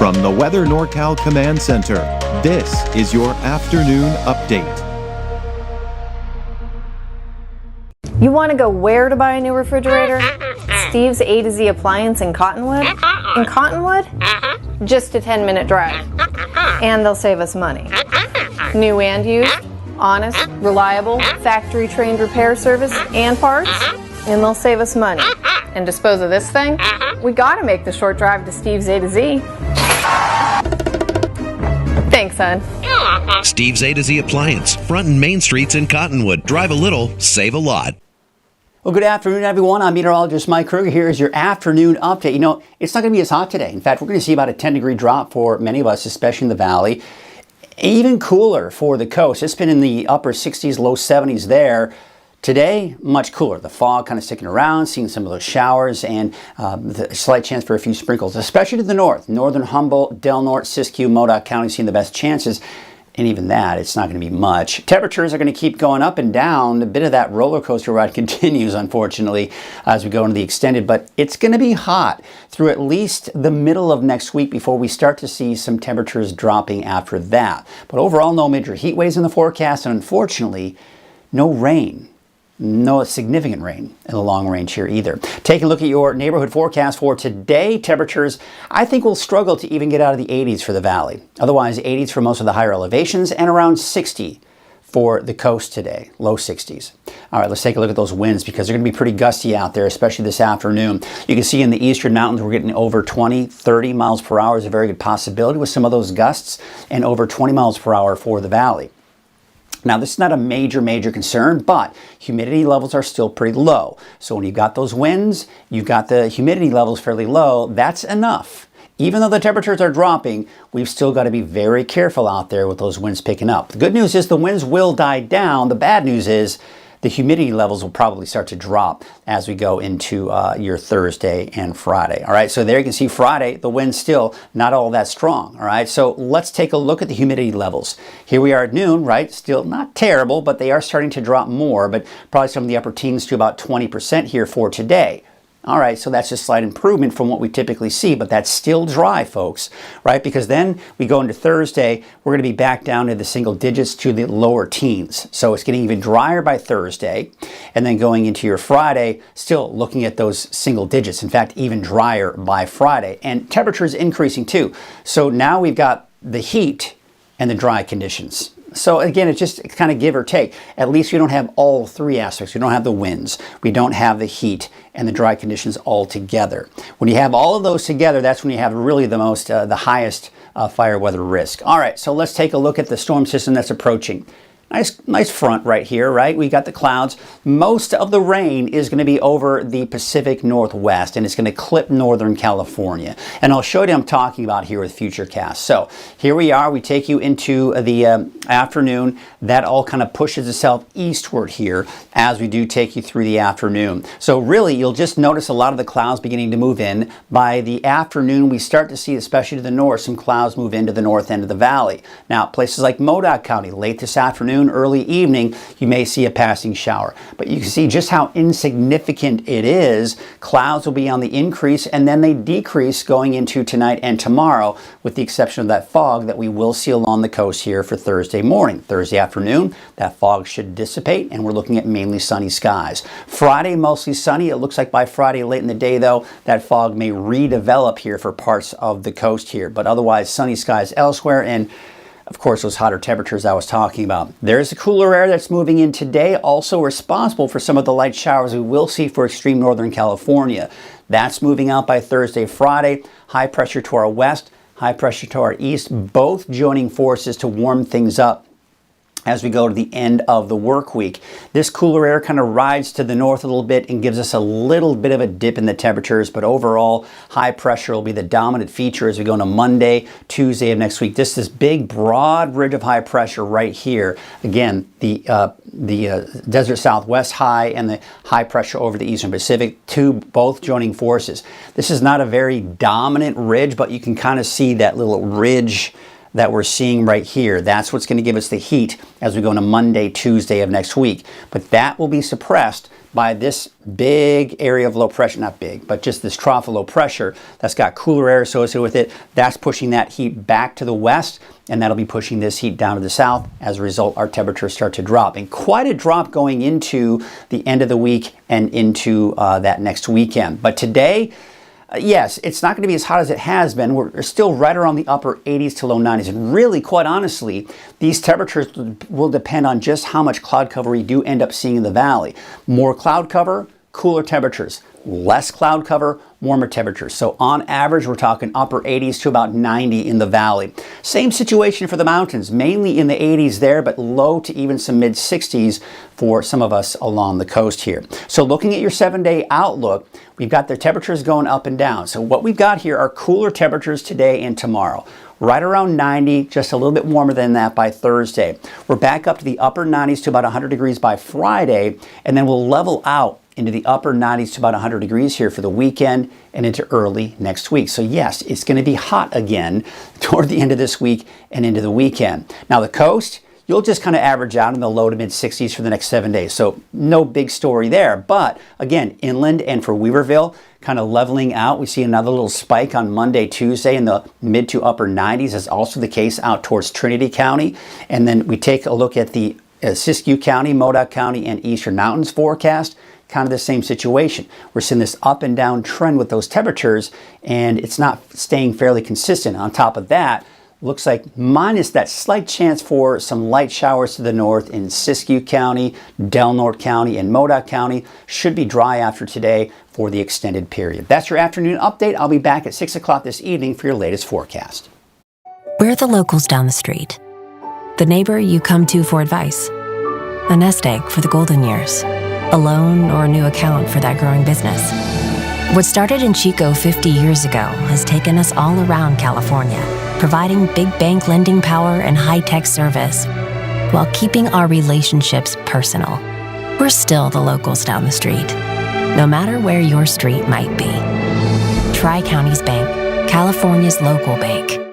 From the Weather NorCal Command Center, this is your afternoon update. You want to go where to buy a new refrigerator? Steve's A to Z Appliance in Cottonwood? In Cottonwood? Just a 10-minute drive. And they'll save us money. New and used, honest, reliable, factory-trained repair service and parts, and they'll save us money. And dispose of this thing? We gotta make the short drive to Steve's A to Z. Thanks, son. Steve's A to Z Appliance, front and main streets in Cottonwood. Drive a little, save a lot. Well, good afternoon, everyone. I'm meteorologist Mike Kruger. Here is your afternoon update. You know, it's not going to be as hot today. In fact, we're going to see about a 10-degree drop for many of us, especially in the valley. Even cooler for the coast. It's been in the upper 60s, low 70s there. Today, much cooler. The fog kind of sticking around, seeing some of those showers, and the slight chance for a few sprinkles, especially to the north. Northern Humboldt, Del Norte, Siskiyou, Modoc County seeing the best chances. And even that, it's not going to be much. Temperatures are going to keep going up and down. A bit of that roller coaster ride continues, unfortunately, as we go into the extended. But it's going to be hot through at least the middle of next week before we start to see some temperatures dropping after that. But overall, no major heat waves in the forecast, and unfortunately, no rain. No significant rain in the long range here either. Take a look at your neighborhood forecast for today. Temperatures, I think, will struggle to even get out of the 80s for the valley. Otherwise, 80s for most of the higher elevations and around 60 for the coast today, low 60s. All right, let's take a look at those winds because they're going to be pretty gusty out there, especially this afternoon. You can see in the eastern mountains, we're getting over 20, 30 miles per hour is a very good possibility with some of those gusts, and over 20 miles per hour for the valley. Now, this is not a major concern, but humidity levels are still pretty low. So when you've got those winds, you've got the humidity levels fairly low, that's enough. Even though the temperatures are dropping, we've still got to be very careful out there with those winds picking up. The good news is the winds will die down. The bad news is the humidity levels will probably start to drop as we go into your Thursday and Friday. All right, so there you can see Friday, the wind's still not all that strong. All right, so let's take a look at the humidity levels. Here we are at noon, right? Still not terrible, but they are starting to drop more, but probably some of the upper teens to about 20% here for today. All right, so that's a slight improvement from what we typically see, but that's still dry, folks, right? Because then we go into Thursday, we're going to be back down to the single digits to the lower teens. So it's getting even drier by Thursday, and then going into your Friday, still looking at those single digits. In fact, even drier by Friday. And temperatures increasing too. So now we've got the heat and the dry conditions. So again, it's just kind of give or take. At least we don't have all three aspects. We don't have the winds. We don't have the heat and the dry conditions all together. When you have all of those together, that's when you have really the highest fire weather risk. All right, so let's take a look at the storm system that's approaching. Nice front right here, right? We got the clouds. Most of the rain is going to be over the Pacific Northwest, and it's going to clip Northern California. And I'll show you what I'm talking about here with Futurecast. So here we are. We take you into the afternoon. That all kind of pushes itself eastward here as we do take you through the afternoon. So really, you'll just notice a lot of the clouds beginning to move in. By the afternoon, we start to see, especially to the north, some clouds move into the north end of the valley. Now, places like Modoc County, late this afternoon, early evening, you may see a passing shower. But you can see just how insignificant it is. Clouds will be on the increase, and then they decrease going into tonight and tomorrow, with the exception of that fog that we will see along the coast here for Thursday morning. Thursday afternoon, that fog should dissipate, and we're looking at mainly sunny skies. Friday, mostly sunny. It looks like by Friday late in the day, though, that fog may redevelop here for parts of the coast here. But otherwise, sunny skies elsewhere, and of course, those hotter temperatures I was talking about. There's a cooler air that's moving in today, also responsible for some of the light showers we will see for extreme Northern California. That's moving out by Thursday, Friday. High pressure to our west, high pressure to our east, both joining forces to warm things up as we go to the end of the work week. This cooler air kind of rides to the north a little bit and gives us a little bit of a dip in the temperatures, but overall, high pressure will be the dominant feature as we go into Monday, Tuesday of next week. This big, broad ridge of high pressure right here. Again, the desert southwest high and the high pressure over the eastern Pacific, both joining forces. This is not a very dominant ridge, but you can kind of see that little ridge that we're seeing right here. That's what's going to give us the heat as we go into Monday, Tuesday of next week. But that will be suppressed by this big area of low pressure, not big, but just this trough of low pressure that's got cooler air associated with it. That's pushing that heat back to the west, and that'll be pushing this heat down to the south. As a result, our temperatures start to drop, and quite a drop going into the end of the week and into that next weekend. But today, yes, it's not going to be as hot as it has been. We're still right around the upper 80s to low 90s. And really, quite honestly, these temperatures will depend on just how much cloud cover we do end up seeing in the valley. More cloud cover, cooler temperatures. Less cloud cover, warmer temperatures. So on average, we're talking upper 80s to about 90 in the valley. Same situation for the mountains, mainly in the 80s there, but low to even some mid 60s for some of us along the coast here. So looking at your 7-day outlook, we've got the temperatures going up and down. So what we've got here are cooler temperatures today and tomorrow. Right around 90, just a little bit warmer than that by Thursday. We're back up to the upper 90s to about 100 degrees by Friday, and then we'll level out into the upper 90s to about 100 degrees here for the weekend and into early next week. So yes, it's going to be hot again toward the end of this week and into the weekend. Now the coast, you'll just kind of average out in the low to mid 60s for the next 7 days. So no big story there. But again, inland and for Weaverville, kind of leveling out. We see another little spike on Monday, Tuesday in the mid to upper 90s. That's also the case out towards Trinity County. And then we take a look at the Siskiyou County, Modoc County, and Eastern Mountains forecast. Kind of the same situation. We're seeing this up and down trend with those temperatures, and it's not staying fairly consistent. On top of that, looks like minus that slight chance for some light showers to the north in Siskiyou County, Del Norte County, and Modoc County. Should be dry after today for the extended period. That's your afternoon update. I'll be back at 6 o'clock this evening for your latest forecast. We're the locals down the street. The neighbor you come to for advice. A nest egg for the golden years. A loan or a new account for that growing business. What started in Chico 50 years ago has taken us all around California, providing big bank lending power and high-tech service, while keeping our relationships personal. We're still the locals down the street, no matter where your street might be. Tri-Counties Bank, California's local bank.